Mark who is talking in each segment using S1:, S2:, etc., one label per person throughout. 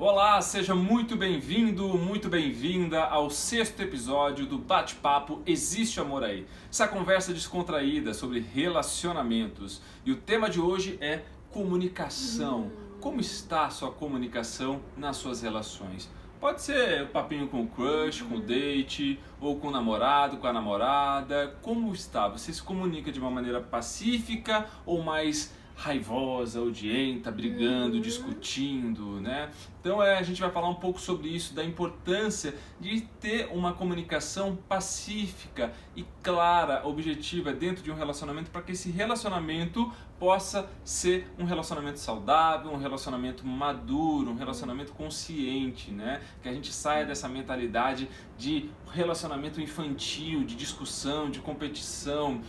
S1: Olá, seja muito bem-vindo, muito bem-vinda ao 6º episódio do Bate-Papo Existe Amor Aí? Essa conversa descontraída sobre relacionamentos. E o tema de hoje é comunicação. Como está a sua comunicação nas suas relações? Pode ser o papinho com o crush, com o date, ou com o namorado, com a namorada. Como está? Você se comunica de uma maneira pacífica ou mais raivosa, odienta, brigando, discutindo, né? Então a gente vai falar um pouco sobre isso, da importância de ter uma comunicação pacífica e clara, objetiva dentro de um relacionamento, para que esse relacionamento possa ser um relacionamento saudável, um relacionamento maduro, um relacionamento consciente, né? Que a gente saia dessa mentalidade de relacionamento infantil, de discussão, de competição,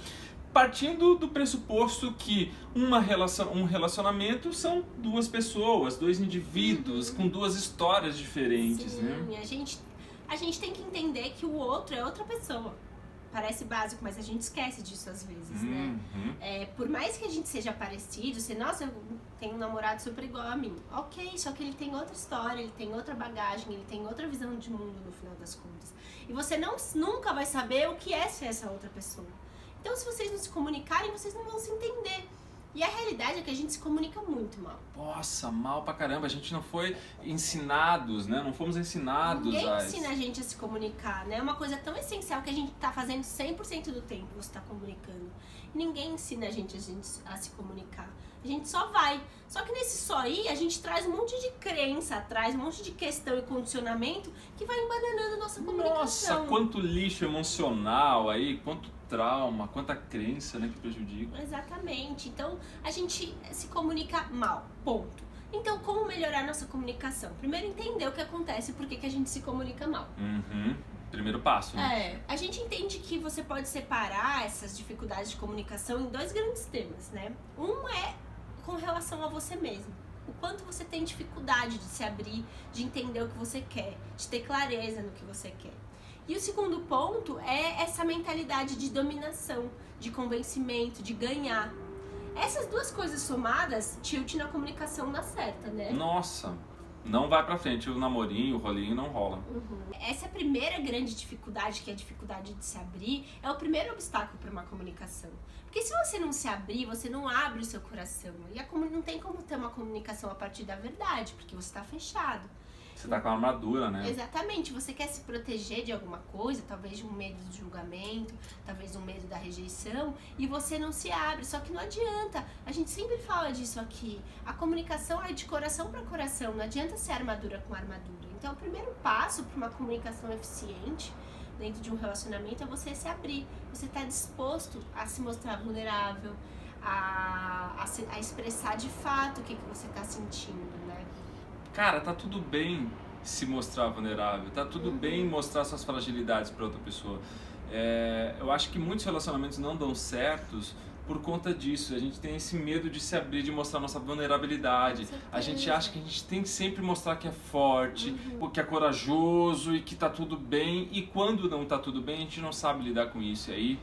S1: partindo do pressuposto que um relacionamento são duas pessoas, dois indivíduos com duas histórias diferentes.
S2: Sim,
S1: né?
S2: A gente tem que entender que o outro é outra pessoa. Parece básico, mas a gente esquece disso às vezes, né? Por mais que a gente seja parecido, nossa, eu tenho um namorado super igual a mim. Ok, só que ele tem outra história, ele tem outra bagagem, ele tem outra visão de mundo no final das contas. E você nunca vai saber o que é ser essa outra pessoa. Então, se vocês não se comunicarem, vocês não vão se entender. E a realidade é que a gente se comunica muito mal.
S1: Nossa, mal pra caramba. A gente não foi ensinados, né? Não fomos ensinados.
S2: Ninguém ensina a gente a se comunicar, né? É uma coisa tão essencial que a gente tá fazendo 100% do tempo, você tá comunicando. Ninguém ensina a gente a se comunicar. A gente só vai. Só que nesse só ir, a gente traz um monte de crença, traz um monte de questão e condicionamento que vai embananando a nossa comunicação.
S1: Nossa, quanto lixo emocional aí, quanto trauma, quanta crença, né, que prejudica.
S2: Exatamente. Então, a gente se comunica mal, ponto. Então, como melhorar nossa comunicação? Primeiro, entender o que acontece e por que a gente se comunica mal.
S1: Primeiro passo, né?
S2: A gente entende que você pode separar essas dificuldades de comunicação em dois grandes temas, né? Um é com relação a você mesmo. O quanto você tem dificuldade de se abrir, de entender o que você quer, de ter clareza no que você quer. E o segundo ponto é essa mentalidade de dominação, de convencimento, de ganhar. Essas duas coisas somadas, tilt na comunicação dá certa, né?
S1: Nossa, não vai pra frente, o namorinho, o rolinho não rola.
S2: Essa primeira grande dificuldade, que é a dificuldade de se abrir, é o primeiro obstáculo para uma comunicação. Porque se você não se abrir, você não abre o seu coração. E não tem como ter uma comunicação a partir da verdade, porque você está fechado.
S1: Você tá com a armadura, né?
S2: Exatamente, você quer se proteger de alguma coisa, talvez de um medo do julgamento, talvez um medo da rejeição, e você não se abre, só que não adianta, a gente sempre fala disso aqui, a comunicação é de coração para coração, não adianta ser armadura com armadura. Então o primeiro passo para uma comunicação eficiente dentro de um relacionamento é você se abrir, você tá disposto a se mostrar vulnerável, a expressar de fato o que você tá sentindo, né?
S1: Cara, tá tudo bem se mostrar vulnerável, tá tudo bem mostrar suas fragilidades para outra pessoa. Eu acho que muitos relacionamentos não dão certos por conta disso. A gente tem esse medo de se abrir, de mostrar nossa vulnerabilidade. A gente acha que a gente tem que sempre mostrar que é forte, que é corajoso e que tá tudo bem. E quando não tá tudo bem, a gente não sabe lidar com isso. E aí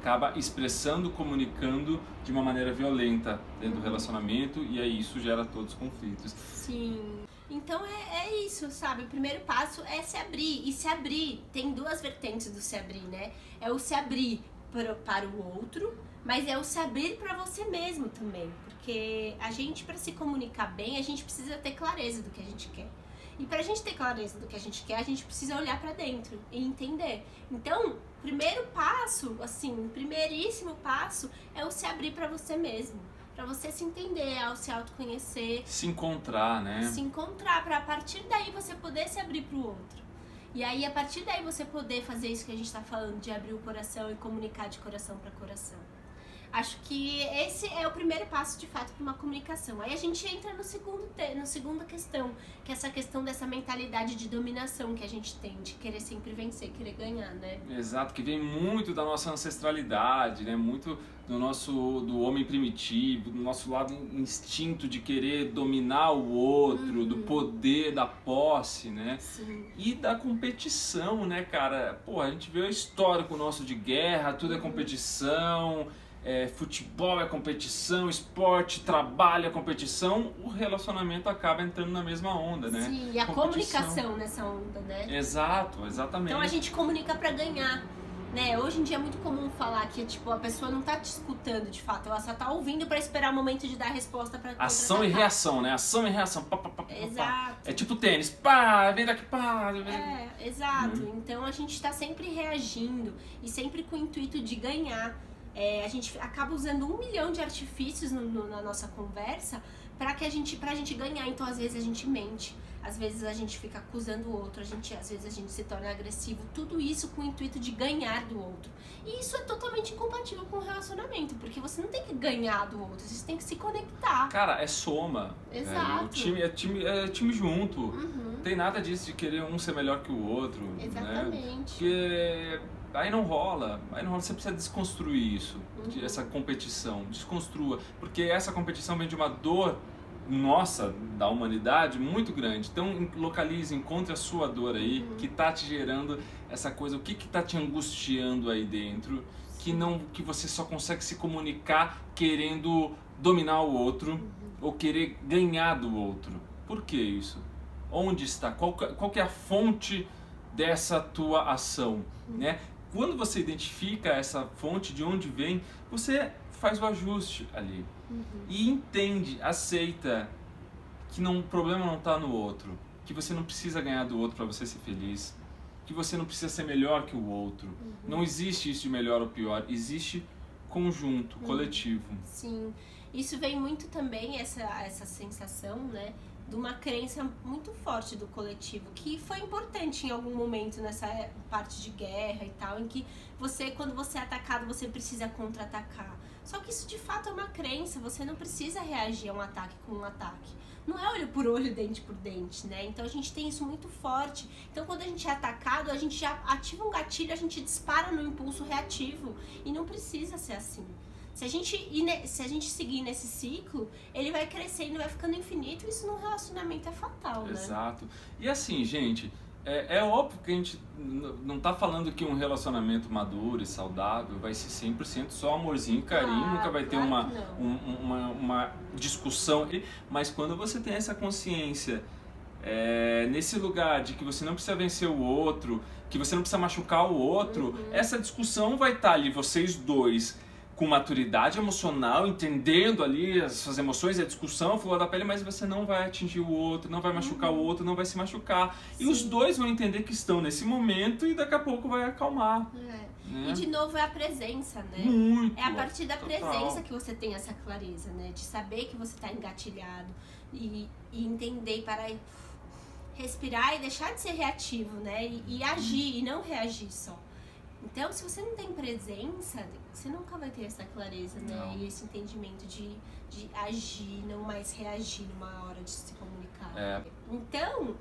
S1: acaba expressando, comunicando de uma maneira violenta dentro do relacionamento, e aí isso gera todos os conflitos.
S2: Sim. Então é isso, sabe? O primeiro passo é se abrir. E se abrir, tem duas vertentes do se abrir, né? É o se abrir para o outro, mas é o se abrir para você mesmo também. Porque a gente, para se comunicar bem, a gente precisa ter clareza do que a gente quer. E pra gente ter clareza do que a gente quer, a gente precisa olhar pra dentro e entender. Então, primeiro passo, assim, primeiríssimo passo é o se abrir pra você mesmo. Pra você se entender, ao se autoconhecer.
S1: Se encontrar, né?
S2: Se encontrar, pra a partir daí você poder se abrir pro outro. E aí, a partir daí você poder fazer isso que a gente tá falando, de abrir o coração e comunicar de coração pra coração. Acho que esse é o primeiro passo, de fato, para uma comunicação. Aí a gente entra na segunda questão, que é essa questão dessa mentalidade de dominação que a gente tem, de querer sempre vencer, querer ganhar, né?
S1: Exato, que vem muito da nossa ancestralidade, né? Muito do homem primitivo, do nosso lado instinto de querer dominar o outro, do poder, da posse, né?
S2: Sim.
S1: E da competição, né, cara? Pô, a gente vê o histórico nosso de guerra, tudo é competição. futebol é competição, esporte, trabalho é competição, o relacionamento acaba entrando na mesma onda, né?
S2: Sim, e a comunicação nessa onda, né?
S1: Exato, exatamente.
S2: Então a gente comunica pra ganhar, né? Hoje em dia é muito comum falar que tipo, a pessoa não tá te escutando de fato, ela só tá ouvindo pra esperar o momento de dar a resposta pra
S1: ação e reação, né? Ação e reação. Pá, pá, pá,
S2: exato.
S1: É tipo tênis, pá, vem daqui, pá.
S2: Exato. Então a gente tá sempre reagindo e sempre com o intuito de ganhar. A gente acaba usando 1 milhão de artifícios na nossa conversa pra gente ganhar. Então às vezes a gente mente, às vezes a gente fica acusando o outro, às vezes a gente se torna agressivo, tudo isso com o intuito de ganhar do outro. E isso é totalmente incompatível com o relacionamento, porque você não tem que ganhar do outro, você tem que se conectar.
S1: Cara, é soma.
S2: Exato.
S1: É time junto.
S2: Uhum.
S1: Não tem nada disso de querer um ser melhor que o outro.
S2: Exatamente.
S1: Né? Porque aí não rola, você precisa desconstruir isso, essa competição, desconstrua, porque essa competição vem de uma dor nossa, da humanidade, muito grande. Então localize, encontre a sua dor aí, que tá te gerando essa coisa, o que tá te angustiando aí dentro, que você só consegue se comunicar querendo dominar o outro, ou querer ganhar do outro. Por que isso? Onde está? Qual que é a fonte dessa tua ação, né? Quando você identifica essa fonte, de onde vem, você faz o ajuste ali. E entende, aceita que o problema não está no outro, que você não precisa ganhar do outro para você ser feliz, que você não precisa ser melhor que o outro. Não existe isso de melhor ou pior, existe conjunto, coletivo.
S2: Sim, isso vem muito também, essa sensação, né? De uma crença muito forte do coletivo, que foi importante em algum momento nessa parte de guerra e tal, em que quando você é atacado, você precisa contra-atacar. Só que isso de fato é uma crença, você não precisa reagir a um ataque com um ataque. Não é olho por olho, dente por dente, né? Então a gente tem isso muito forte. Então quando a gente é atacado, a gente já ativa um gatilho, a gente dispara no impulso reativo. E não precisa ser assim. Se a gente seguir nesse ciclo, ele vai crescendo, vai ficando infinito, e isso num relacionamento é fatal, né?
S1: Exato. E assim, gente, é óbvio que a gente não tá falando que um relacionamento maduro e saudável vai ser 100% só amorzinho e carinho, nunca vai ter uma discussão. Mas quando você tem essa consciência, nesse lugar de que você não precisa vencer o outro, que você não precisa machucar o outro, essa discussão vai estar ali, vocês dois, com maturidade emocional, entendendo ali as suas emoções e a discussão, flor da pele, mas você não vai atingir o outro, não vai machucar o outro, não vai se machucar. Sim. E os dois vão entender que estão nesse momento e daqui a pouco vai acalmar. Né?
S2: E de novo é a presença, né?
S1: Muito,
S2: é a partir da presença que você tem essa clareza, né? De saber que você está engatilhado e entender e parar e respirar e deixar de ser reativo, né? E agir e não reagir só. Então, se você não tem presença, você nunca vai ter essa clareza, né?
S1: Não.
S2: E esse entendimento de agir, não mais reagir numa hora de se comunicar. Então,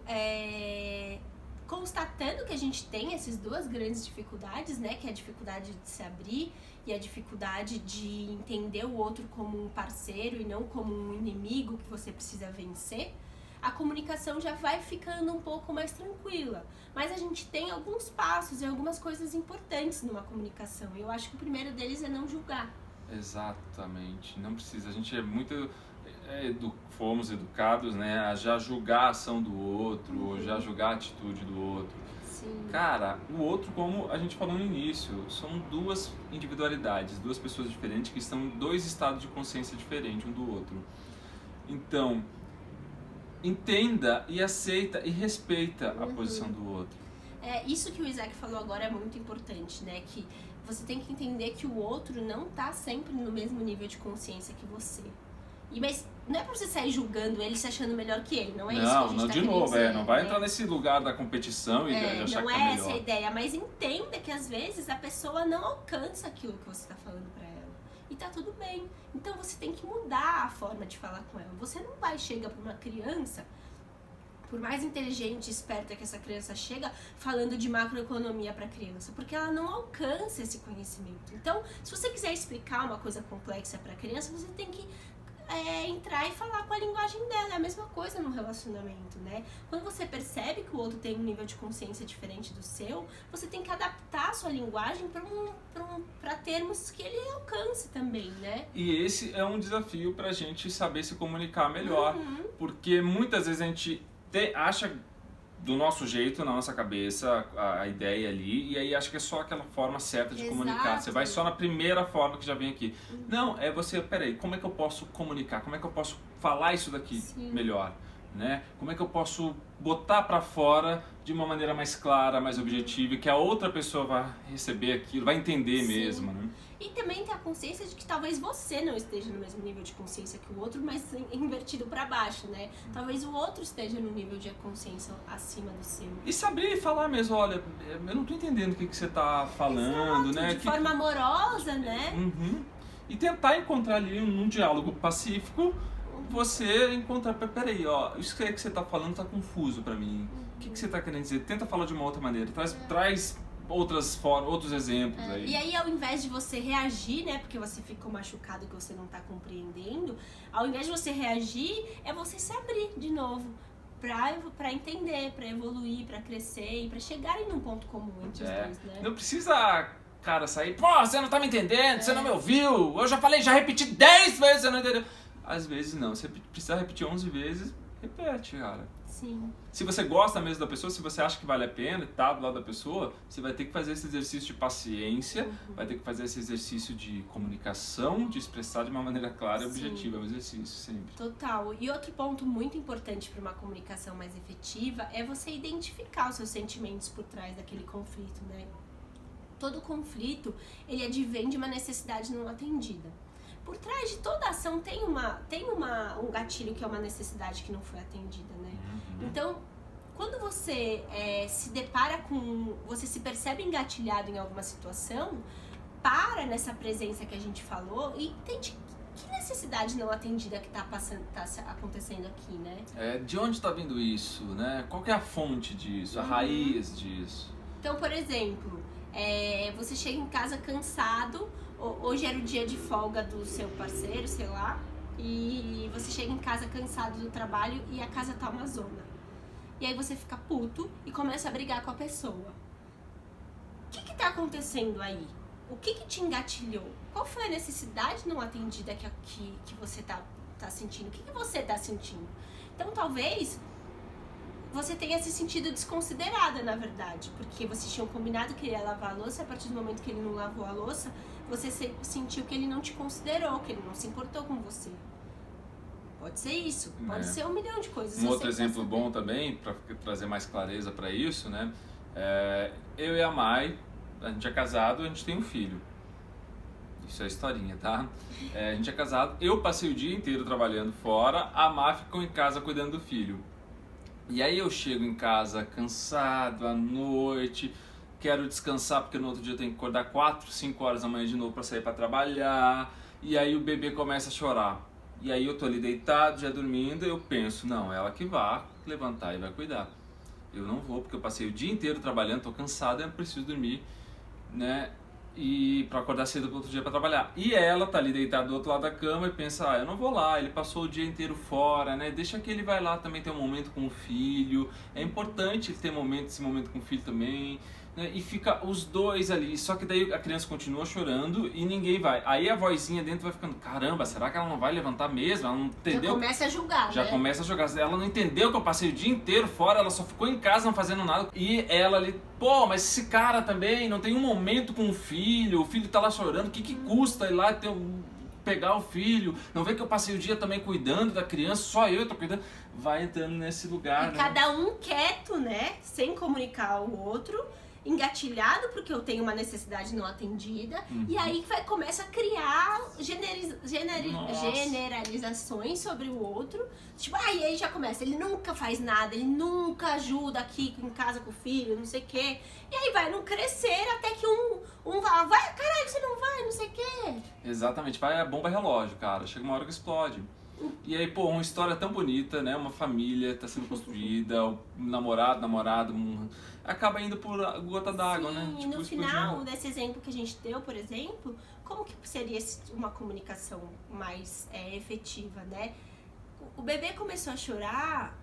S2: constatando que a gente tem essas duas grandes dificuldades, né? Que é a dificuldade de se abrir e a dificuldade de entender o outro como um parceiro e não como um inimigo que você precisa vencer, a comunicação já vai ficando um pouco mais tranquila. Mas a gente tem alguns passos e algumas coisas importantes numa comunicação. E eu acho que o primeiro deles é não julgar.
S1: Exatamente. Não precisa. A gente é muito... fomos educados, né, a já julgar a ação do outro, ou já julgar a atitude do outro.
S2: Sim.
S1: Cara, o outro, como a gente falou no início, são duas individualidades, duas pessoas diferentes que estão em dois estados de consciência diferentes um do outro. Então, entenda e aceita e respeita a posição do outro.
S2: Isso que o Isaac falou agora é muito importante, né? Que você tem que entender que o outro não tá sempre no mesmo nível de consciência que você. Mas não é pra você sair julgando ele, se achando melhor que ele, não é isso que a gente tá querendo dizer,
S1: não vai entrar nesse lugar da competição e de achar que tá melhor.
S2: Não é essa a ideia, mas entenda que às vezes a pessoa não alcança aquilo que você tá falando pra ela. E tá tudo bem. Então você tem que mudar a forma de falar com ela. Você não vai chegar pra uma criança, por mais inteligente e esperta que essa criança chega, falando de macroeconomia pra criança, porque ela não alcança esse conhecimento. Então, se você quiser explicar uma coisa complexa pra criança, você tem que entrar e falar com a linguagem dela. É a mesma coisa no relacionamento, né? Quando você percebe que o outro tem um nível de consciência diferente do seu, você tem que adaptar a sua linguagem para termos que ele alcance também, né?
S1: E esse é um desafio pra gente saber se comunicar melhor, porque muitas vezes a gente acha do nosso jeito, na nossa cabeça, a ideia ali, e aí acha que é só aquela forma certa de comunicar. Você vai só na primeira forma que já vem aqui. Não, é você, peraí, como é que eu posso comunicar? Como é que eu posso falar isso daqui melhor? Né? Como é que eu posso botar pra fora de uma maneira mais clara, mais objetiva, que a outra pessoa vai receber aquilo, vai entender mesmo, né?
S2: E também ter a consciência de que talvez você não esteja no mesmo nível de consciência que o outro, mas invertido pra baixo, né? Talvez o outro esteja no nível de consciência acima do seu.
S1: E saber falar mesmo, olha, eu não tô entendendo o que você tá falando,
S2: Exato,
S1: né?
S2: de forma amorosa, né?
S1: E tentar encontrar ali num diálogo pacífico, você encontrar, peraí, ó, isso que você tá falando tá confuso pra mim. O que você tá querendo dizer? Tenta falar de uma outra maneira, traz outras formas, outros exemplos aí.
S2: E aí, ao invés de você reagir, né, porque você ficou machucado que você não tá compreendendo, ao invés de você reagir, é você se abrir de novo pra entender, pra evoluir, pra crescer e pra chegarem num ponto comum entre os dois, né?
S1: Não precisa, cara, sair, pô, você não tá me entendendo, você não me ouviu, eu já falei, já repeti 10 vezes, você não entendeu. Às vezes não, você precisa repetir 11 vezes, repete, cara.
S2: Sim.
S1: Se você gosta mesmo da pessoa, se você acha que vale a pena e tá do lado da pessoa, você vai ter que fazer esse exercício de paciência, vai ter que fazer esse exercício de comunicação, de expressar de uma maneira clara e objetiva, é um exercício sempre.
S2: Total. E outro ponto muito importante para uma comunicação mais efetiva é você identificar os seus sentimentos por trás daquele conflito, né? Todo conflito, ele advém de uma necessidade não atendida. Por trás de toda ação tem um gatilho que é uma necessidade que não foi atendida, né? Então, quando você se depara com... Você se percebe engatilhado em alguma situação, para nessa presença que a gente falou e entende que necessidade não atendida que tá acontecendo aqui, né?
S1: De onde está vindo isso, né? Qual que é a fonte disso, a raiz disso?
S2: Então, por exemplo, você chega em casa cansado, hoje era o dia de folga do seu parceiro, sei lá, e você chega em casa cansado do trabalho e a casa tá uma zona. E aí você fica puto e começa a brigar com a pessoa. O que tá acontecendo aí? O que te engatilhou? Qual foi a necessidade não atendida que você tá sentindo? O que você tá sentindo? Então, talvez você tenha se sentido desconsiderada, na verdade, porque vocês tinham combinado que ele ia lavar a louça, e a partir do momento que ele não lavou a louça, você sentiu que ele não te considerou, que ele não se importou com você. Pode ser isso, pode ser 1 milhão de coisas.
S1: Um outro exemplo bom também, para trazer mais clareza para isso, né? Eu e a Mai, a gente é casado, a gente tem um filho. Isso é historinha, tá? A gente é casado, eu passei o dia inteiro trabalhando fora, a Mai ficou em casa cuidando do filho. E aí eu chego em casa cansado, à noite, quero descansar porque no outro dia eu tenho que acordar 4, 5 horas da manhã de novo para sair para trabalhar, e aí o bebê começa a chorar. E aí eu tô ali deitado, já dormindo, eu penso, não, ela que vai levantar e vai cuidar. Eu não vou, porque eu passei o dia inteiro trabalhando, tô cansado, eu preciso dormir, né? E para acordar cedo pro outro dia para trabalhar. E ela tá ali deitada do outro lado da cama e pensa, eu não vou lá, ele passou o dia inteiro fora, né? Deixa que ele vai lá também ter um momento com o filho. É importante ele ter esse momento com o filho também, né? E fica os dois ali, só que daí a criança continua chorando e ninguém vai. Aí a vozinha dentro vai ficando, caramba, será que ela não vai levantar mesmo? Ela não entendeu?
S2: Já começa a julgar,
S1: Já começa a julgar. Ela não entendeu que eu passei o dia inteiro fora, ela só ficou em casa não fazendo nada. E ela ali, pô, mas esse cara também não tem um momento com o filho tá lá chorando, o que custa ir lá pegar o filho? Não vê que eu passei o dia também cuidando da criança, só eu tô cuidando. Vai entrando nesse lugar,
S2: e
S1: né?
S2: Cada um quieto, né? Sem comunicar ao outro, engatilhado porque eu tenho uma necessidade não atendida, e aí começa a criar generalizações sobre o outro, tipo, e aí já começa, ele nunca faz nada, ele nunca ajuda aqui em casa com o filho, não sei o quê, e aí vai não crescer até que um vai, caralho, você não vai, não sei o quê.
S1: Exatamente, vai a bomba relógio, cara, chega uma hora que explode. E aí, pô, uma história tão bonita, né? Uma família tá sendo construída, o namorado, acaba indo por gota d'água, né?
S2: E no final desse exemplo que a gente deu, por exemplo, como que seria uma comunicação mais efetiva, né? O bebê começou a chorar,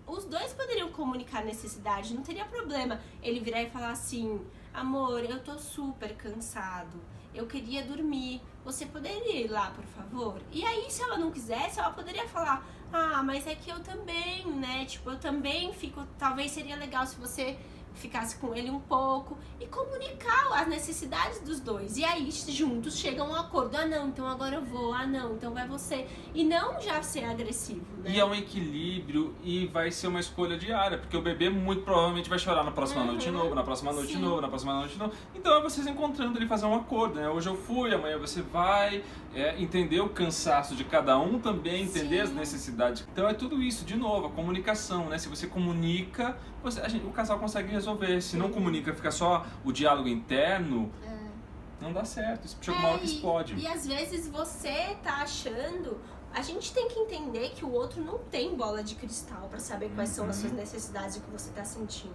S2: os dois poderiam comunicar necessidade, não teria problema ele virar e falar assim: amor, eu tô super cansado, eu queria dormir, você poderia ir lá, por favor? E aí, se ela não quisesse, ela poderia falar: ah, mas é que eu também, né, tipo, eu também fico, talvez seria legal se você ficasse com ele um pouco, e comunicar as necessidades dos dois. E aí, juntos, chegam a um acordo: ah, não, então agora eu vou, ah, não, então vai você. E não já ser agressivo, né?
S1: E é um equilíbrio e vai ser uma escolha diária, porque o bebê muito provavelmente vai chorar na próxima noite de novo, na próxima noite de novo, na próxima noite de novo. Então é vocês encontrando ali, fazer um acordo, né? Hoje eu fui, amanhã você vai, entender o cansaço de cada um também, entender as necessidades. Então é tudo isso, de novo, a comunicação, né? Se você comunica, o casal consegue resolver. Se não comunica, fica só o diálogo interno, não dá certo. Chega uma hora que explode.
S2: E às vezes você tá achando... A gente tem que entender que o outro não tem bola de cristal pra saber quais são as suas necessidades e o que você tá sentindo.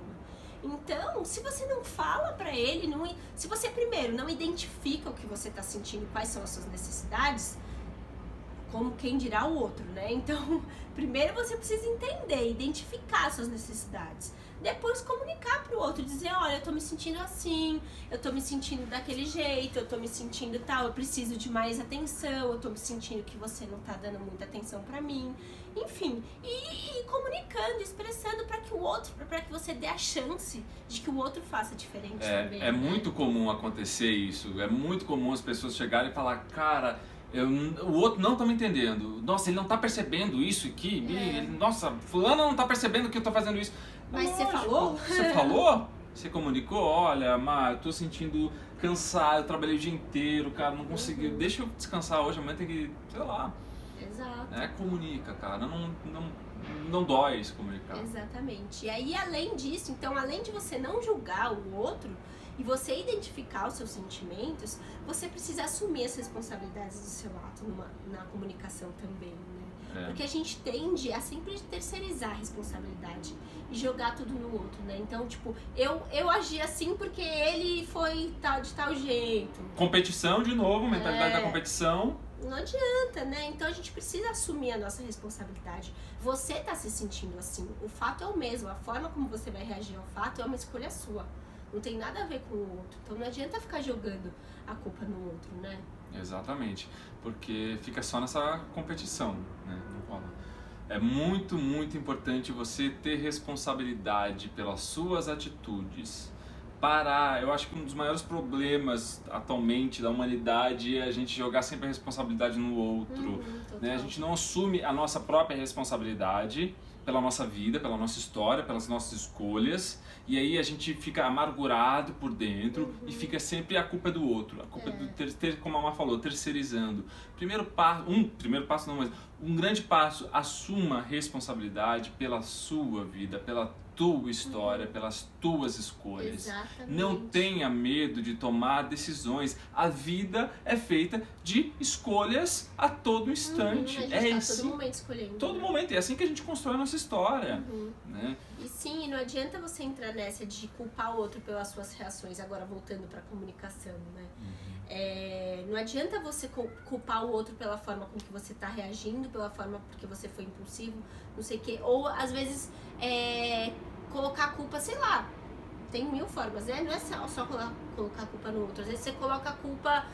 S2: Então, se você não fala pra ele, se você primeiro não identifica o que você tá sentindo, quais são as suas necessidades, como quem dirá o outro, né? Então, primeiro você precisa entender, identificar as suas necessidades. Depois comunicar pro outro, dizer: olha, eu tô me sentindo assim, eu tô me sentindo daquele jeito, eu tô me sentindo tal, eu preciso de mais atenção, eu tô me sentindo que você não tá dando muita atenção pra mim. Enfim, e comunicando, expressando para que o outro, para que você dê a chance de que o outro faça diferente também.
S1: É muito comum acontecer isso, é muito comum as pessoas chegarem e falar: cara, o outro não tá me entendendo, nossa, ele não tá percebendo isso aqui, nossa, fulano não tá percebendo que eu tô fazendo isso.
S2: Mas lógico, você falou?
S1: Você falou? Você comunicou? Olha, Mar, eu tô sentindo cansado, eu trabalhei o dia inteiro, cara, não consegui, deixa eu descansar hoje, amanhã tem que, sei lá.
S2: Exato.
S1: Comunica, cara, não dói se comunicar.
S2: Exatamente. E aí, além disso, então, além de você não julgar o outro e você identificar os seus sentimentos, você precisa assumir as responsabilidades do seu ato na comunicação também, né? Porque a gente tende a sempre terceirizar a responsabilidade e jogar tudo no outro, né? Então, tipo, eu agi assim porque ele foi de tal jeito.
S1: Competição, de novo, mentalidade da competição.
S2: Não adianta, né? Então a gente precisa assumir a nossa responsabilidade. Você tá se sentindo assim, o fato é o mesmo, a forma como você vai reagir ao fato é uma escolha sua. Não tem nada a ver com o outro. Então não adianta ficar jogando a culpa no outro, né?
S1: Exatamente, porque fica só nessa competição, né? Não rola. É muito, muito importante você ter responsabilidade pelas suas atitudes. Eu acho que um dos maiores problemas atualmente da humanidade é a gente jogar sempre a responsabilidade no outro, né? A gente não assume a nossa própria responsabilidade pela nossa vida, pela nossa história, pelas nossas escolhas, e aí a gente fica amargurado por dentro e fica sempre a culpa é do outro, a culpa é do como a Má falou, terceirizando. Primeiro passo não, mas um grande passo: assuma responsabilidade pela sua vida, pela tua história, pelas tuas escolhas.
S2: Exatamente.
S1: Não tenha medo de tomar decisões. A vida é feita de escolhas a todo instante.
S2: A gente tá todo momento escolhendo.
S1: Todo momento. É assim que a gente constrói a nossa história. Né?
S2: E sim, não adianta você entrar nessa de culpar o outro pelas suas reações, agora voltando pra comunicação, né? Não adianta você culpar o outro pela forma com que você tá reagindo, pela forma porque você foi impulsivo, não sei o quê. Ou, às vezes, colocar a culpa, sei lá, tem mil formas, né? Não é só colocar a culpa no outro. Às vezes você coloca a culpa,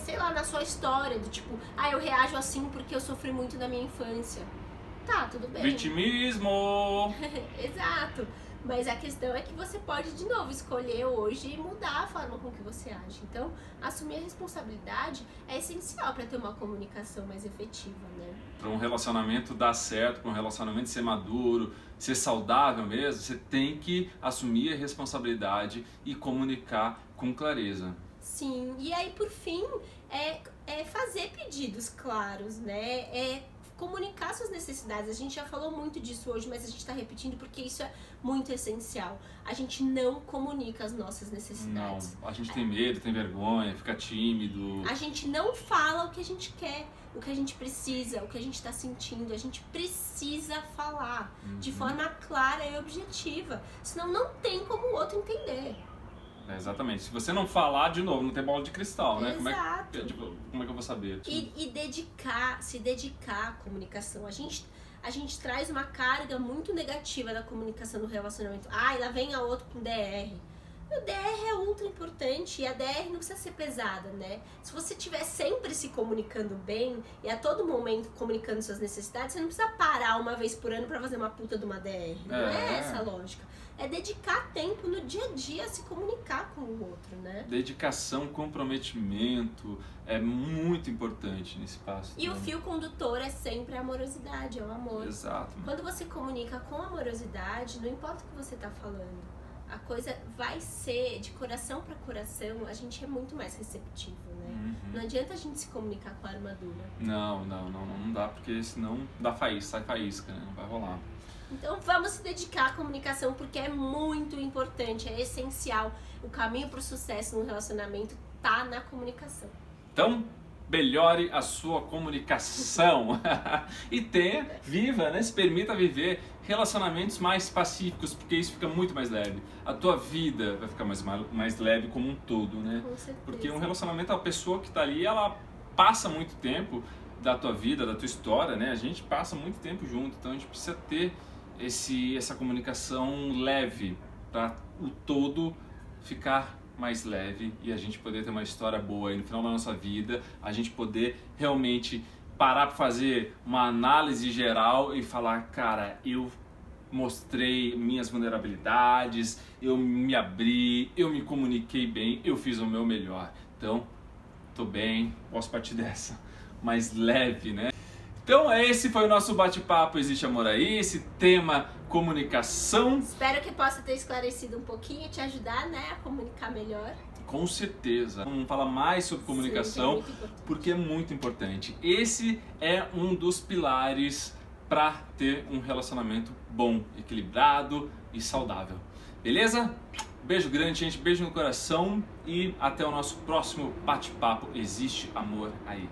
S2: sei lá, na sua história, do tipo: eu reajo assim porque eu sofri muito na minha infância. Tá, tudo bem.
S1: Vitimismo!
S2: Exato. Mas a questão é que você pode, de novo, escolher hoje e mudar a forma com que você age. Então, assumir a responsabilidade é essencial para ter uma comunicação mais efetiva, né?
S1: Para um relacionamento dar certo, para um relacionamento ser maduro, ser saudável mesmo, você tem que assumir a responsabilidade e comunicar com clareza.
S2: Sim, e aí, por fim, fazer pedidos claros, né? Comunicar suas necessidades. A gente já falou muito disso hoje, mas a gente está repetindo porque isso é muito essencial. A gente não comunica as nossas necessidades.
S1: Não, a gente tem medo, tem vergonha, fica tímido.
S2: A gente não fala o que a gente quer. o que a gente precisa, o que a gente tá sentindo. A gente precisa falar de forma clara e objetiva. Senão não tem como o outro entender.
S1: Exatamente. Se você não falar, de novo, não tem bola de cristal, né?
S2: Exato.
S1: Como é que eu vou saber?
S2: E se dedicar à comunicação. A gente traz uma carga muito negativa da comunicação do relacionamento. Lá vem a outra com DR. O DR é ultra importante e a DR não precisa ser pesada, né? Se você estiver sempre se comunicando bem e a todo momento comunicando suas necessidades, você não precisa parar uma vez por ano pra fazer uma puta de uma DR. Não é essa a lógica. É dedicar tempo no dia a dia a se comunicar com o outro, né?
S1: Dedicação, comprometimento é muito importante nesse passo.
S2: E o fio condutor é sempre a amorosidade, é o amor.
S1: Exato.
S2: Quando você comunica com amorosidade, não importa o que você tá falando, a coisa vai ser de coração para coração, a gente é muito mais receptivo, né? Não adianta a gente se comunicar com a armadura.
S1: Não dá, porque senão dá faísca, sai faísca, né? Não vai rolar.
S2: Então vamos se dedicar à comunicação, porque é muito importante, é essencial. O caminho para o sucesso no relacionamento tá na comunicação.
S1: Então, melhore a sua comunicação e viva, né? Se permita viver relacionamentos mais pacíficos, porque isso fica muito mais leve. A tua vida vai ficar mais leve como um todo, né?
S2: Com certeza.
S1: Porque um relacionamento, a pessoa que está ali, ela passa muito tempo da tua vida, da tua história, né? A gente passa muito tempo junto, então a gente precisa ter essa comunicação leve para o todo ficar mais leve e a gente poder ter uma história boa aí no final da nossa vida, a gente poder realmente parar para fazer uma análise geral e falar, cara, eu mostrei minhas vulnerabilidades, eu me abri, eu me comuniquei bem, eu fiz o meu melhor. Então, tô bem, posso partir dessa mais leve, né? Então esse foi o nosso bate-papo Existe Amor Aí, esse tema comunicação.
S2: Espero que possa ter esclarecido um pouquinho e te ajudar, né, a comunicar melhor.
S1: Com certeza. Vamos falar mais sobre comunicação, porque é muito importante. Esse é um dos pilares para ter um relacionamento bom, equilibrado e saudável. Beleza? Beijo grande, gente. Beijo no coração e até o nosso próximo bate-papo Existe Amor Aí.